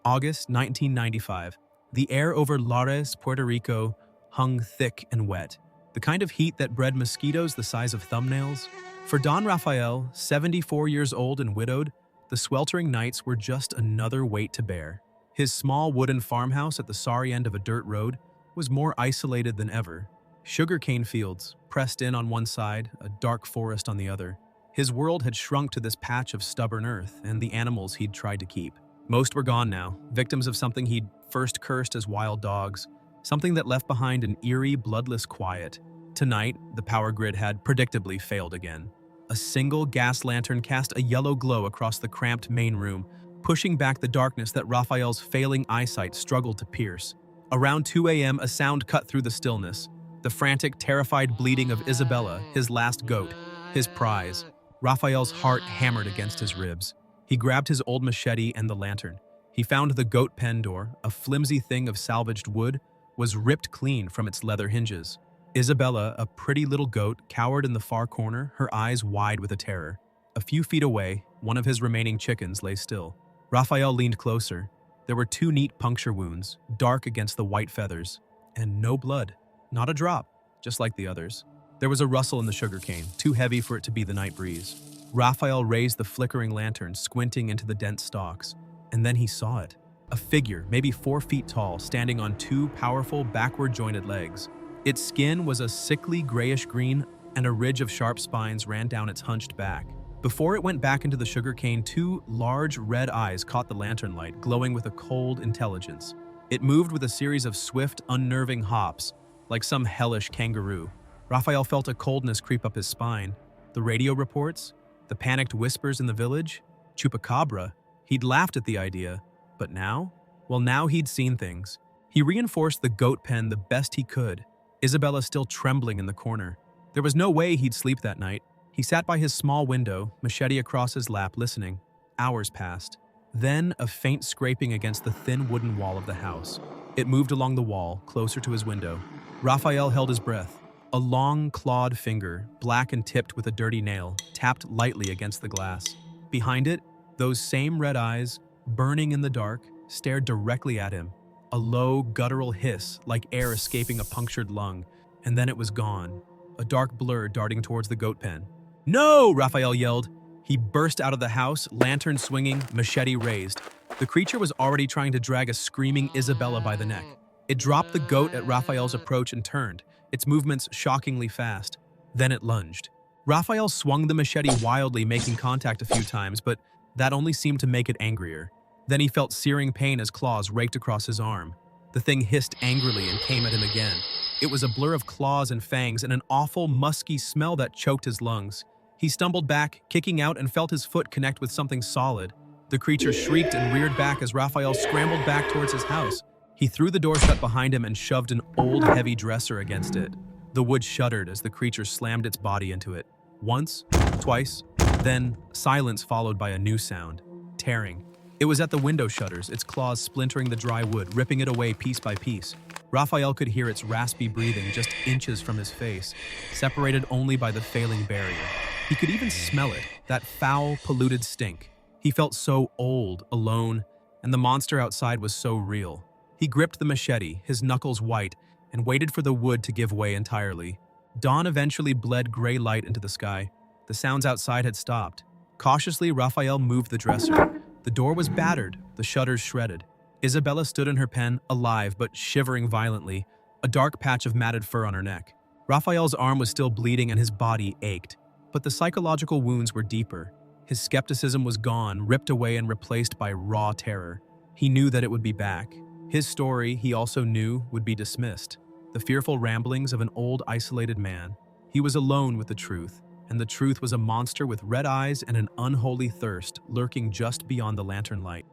August 1995. The air over Lares, Puerto Rico, hung thick and wet, the kind of heat that bred mosquitoes the size of thumbnails. For Don Rafael, 74 years old and widowed, the sweltering nights were just another weight to bear. His small wooden farmhouse at the sorry end of a dirt road was more isolated than ever. Sugarcane fields, pressed in on one side, a dark forest on the other. His world had shrunk to this patch of stubborn earth and the animals he'd tried to keep. Most were gone now, victims of something he'd first cursed as wild dogs, something that left behind an eerie, bloodless quiet. Tonight, the power grid had predictably failed again. A single gas lantern cast a yellow glow across the cramped main room, pushing back the darkness that Rafael's failing eyesight struggled to pierce. Around 2 a.m., a sound cut through the stillness. The frantic, terrified bleating of Isabella, his last goat, his prize. Rafael's heart hammered against his ribs. He grabbed his old machete and the lantern. He found the goat pen door, a flimsy thing of salvaged wood, was ripped clean from its leather hinges. Isabella, a pretty little goat, cowered in the far corner, her eyes wide with a terror. A few feet away, one of his remaining chickens lay still. Rafael leaned closer. There were 2 neat puncture wounds, dark against the white feathers, and no blood. Not a drop, just like the others. There was a rustle in the sugarcane, too heavy for it to be the night breeze. Rafael raised the flickering lantern, squinting into the dense stalks, and then he saw it. A figure, maybe 4 feet tall, standing on 2 powerful, backward-jointed legs. Its skin was a sickly grayish-green, and a ridge of sharp spines ran down its hunched back. Before it went back into the sugarcane, 2 large red eyes caught the lantern light, glowing with a cold intelligence. It moved with a series of swift, unnerving hops, like some hellish kangaroo. Rafael felt a coldness creep up his spine. The radio reports, the panicked whispers in the village, Chupacabra. He'd laughed at the idea, but now? Well, now he'd seen things. He reinforced the goat pen the best he could, Isabella still trembling in the corner. There was no way he'd sleep that night. He sat by his small window, machete across his lap, listening. Hours passed. Then a faint scraping against the thin wooden wall of the house. It moved along the wall, closer to his window. Rafael held his breath. A long, clawed finger, black and tipped with a dirty nail, tapped lightly against the glass. Behind it, those same red eyes, burning in the dark, stared directly at him. A low, guttural hiss, like air escaping a punctured lung, and then it was gone. A dark blur darting towards the goat pen. "No!" Rafael yelled. He burst out of the house, lantern swinging, machete raised. The creature was already trying to drag a screaming Isabella by the neck. It dropped the goat at Rafael's approach and turned, its movements shockingly fast. Then it lunged. Rafael swung the machete wildly, making contact a few times, but that only seemed to make it angrier. Then he felt searing pain as claws raked across his arm. The thing hissed angrily and came at him again. It was a blur of claws and fangs and an awful, musky smell that choked his lungs. He stumbled back, kicking out, and felt his foot connect with something solid. The creature shrieked and reared back as Rafael scrambled back towards his house. He threw the door shut behind him and shoved an old, heavy dresser against it. The wood shuddered as the creature slammed its body into it. Once, twice, then silence followed by a new sound. Tearing. It was at the window shutters, its claws splintering the dry wood, ripping it away piece by piece. Rafael could hear its raspy breathing just inches from his face, separated only by the failing barrier. He could even smell it, that foul, polluted stink. He felt so old, alone, and the monster outside was so real. He gripped the machete, his knuckles white, and waited for the wood to give way entirely. Dawn eventually bled gray light into the sky. The sounds outside had stopped. Cautiously, Rafael moved the dresser. The door was battered, the shutters shredded. Isabella stood in her pen, alive but shivering violently, a dark patch of matted fur on her neck. Rafael's arm was still bleeding and his body ached. But the psychological wounds were deeper. His skepticism was gone, ripped away and replaced by raw terror. He knew that it would be back. His story, he also knew, would be dismissed. The fearful ramblings of an old, isolated man. He was alone with the truth, and the truth was a monster with red eyes and an unholy thirst lurking just beyond the lantern light.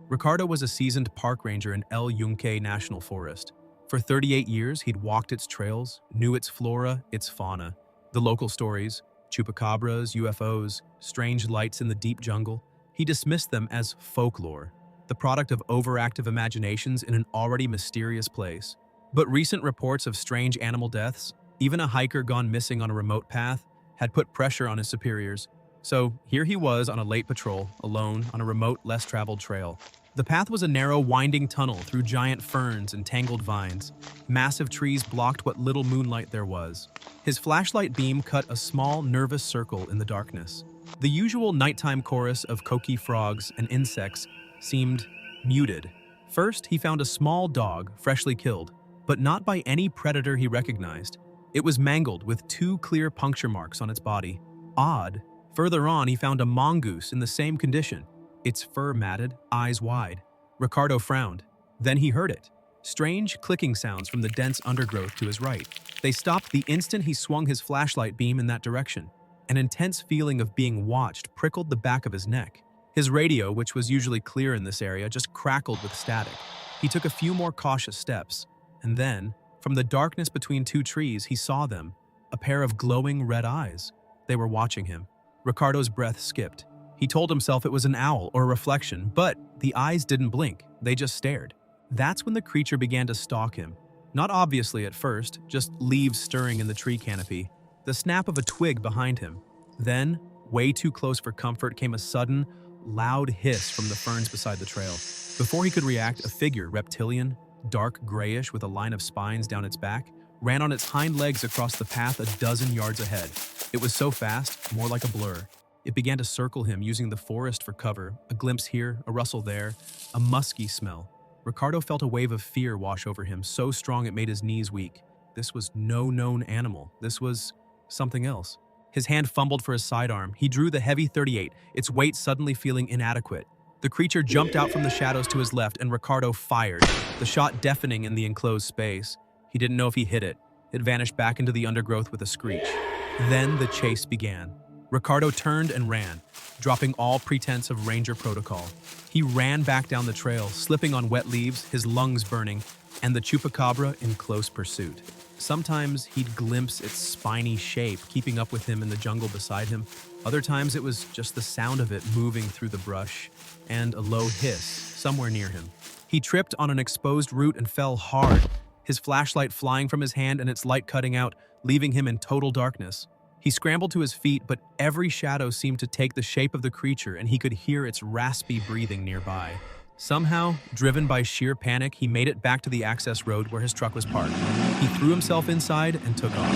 Ricardo was a seasoned park ranger in Yunque National Forest. For 38 years, he'd walked its trails, knew its flora, its fauna. The local stories, chupacabras, UFOs, strange lights in the deep jungle, he dismissed them as folklore, the product of overactive imaginations in an already mysterious place. But recent reports of strange animal deaths, even a hiker gone missing on a remote path, had put pressure on his superiors. So here he was on a late patrol, alone, on a remote, less-traveled trail. The path was a narrow, winding tunnel through giant ferns and tangled vines. Massive trees blocked what little moonlight there was. His flashlight beam cut a small, nervous circle in the darkness. The usual nighttime chorus of coqui frogs and insects seemed muted. First, he found a small dog, freshly killed, but not by any predator he recognized. It was mangled with 2 clear puncture marks on its body. Odd. Further on, he found a mongoose in the same condition, its fur matted, eyes wide. Ricardo frowned. Then he heard it. Strange clicking sounds from the dense undergrowth to his right. They stopped the instant he swung his flashlight beam in that direction. An intense feeling of being watched prickled the back of his neck. His radio, which was usually clear in this area, just crackled with static. He took a few more cautious steps, and then, from the darkness between 2 trees, he saw them, a pair of glowing red eyes. They were watching him. Ricardo's breath skipped. He told himself it was an owl or a reflection, but the eyes didn't blink, they just stared. That's when the creature began to stalk him. Not obviously at first, just leaves stirring in the tree canopy, the snap of a twig behind him. Then, way too close for comfort, came a sudden, loud hiss from the ferns beside the trail. Before he could react, a figure, reptilian, dark grayish with a line of spines down its back, ran on its hind legs across the path a dozen yards ahead. It was so fast, more like a blur. It began to circle him, using the forest for cover, a glimpse here, a rustle there, a musky smell. Ricardo felt a wave of fear wash over him, so strong it made his knees weak. This was no known animal. This was something else. His hand fumbled for his sidearm. He drew the heavy .38, its weight suddenly feeling inadequate. The creature jumped out from the shadows to his left, and Ricardo fired, the shot deafening in the enclosed space. He didn't know if he hit it. It vanished back into the undergrowth with a screech. Then the chase began. Ricardo turned and ran, dropping all pretense of ranger protocol. He ran back down the trail, slipping on wet leaves, his lungs burning, and the Chupacabra in close pursuit. Sometimes he'd glimpse its spiny shape keeping up with him in the jungle beside him. Other times it was just the sound of it moving through the brush and a low hiss somewhere near him. He tripped on an exposed root and fell hard, his flashlight flying from his hand and its light cutting out, leaving him in total darkness. He scrambled to his feet, but every shadow seemed to take the shape of the creature, and he could hear its raspy breathing nearby. Somehow, driven by sheer panic, he made it back to the access road where his truck was parked. He threw himself inside and took off.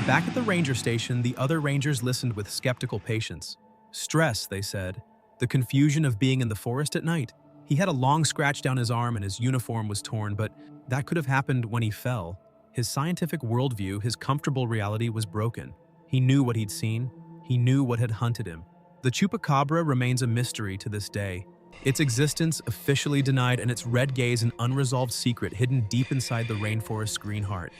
Back at the ranger station, the other rangers listened with skeptical patience. Stress, they said. The confusion of being in the forest at night. He had a long scratch down his arm and his uniform was torn, but that could have happened when he fell. His scientific worldview, his comfortable reality was broken. He knew what he'd seen. He knew what had hunted him. The Chupacabra remains a mystery to this day. Its existence officially denied, and its red gaze an unresolved secret hidden deep inside the rainforest's green heart.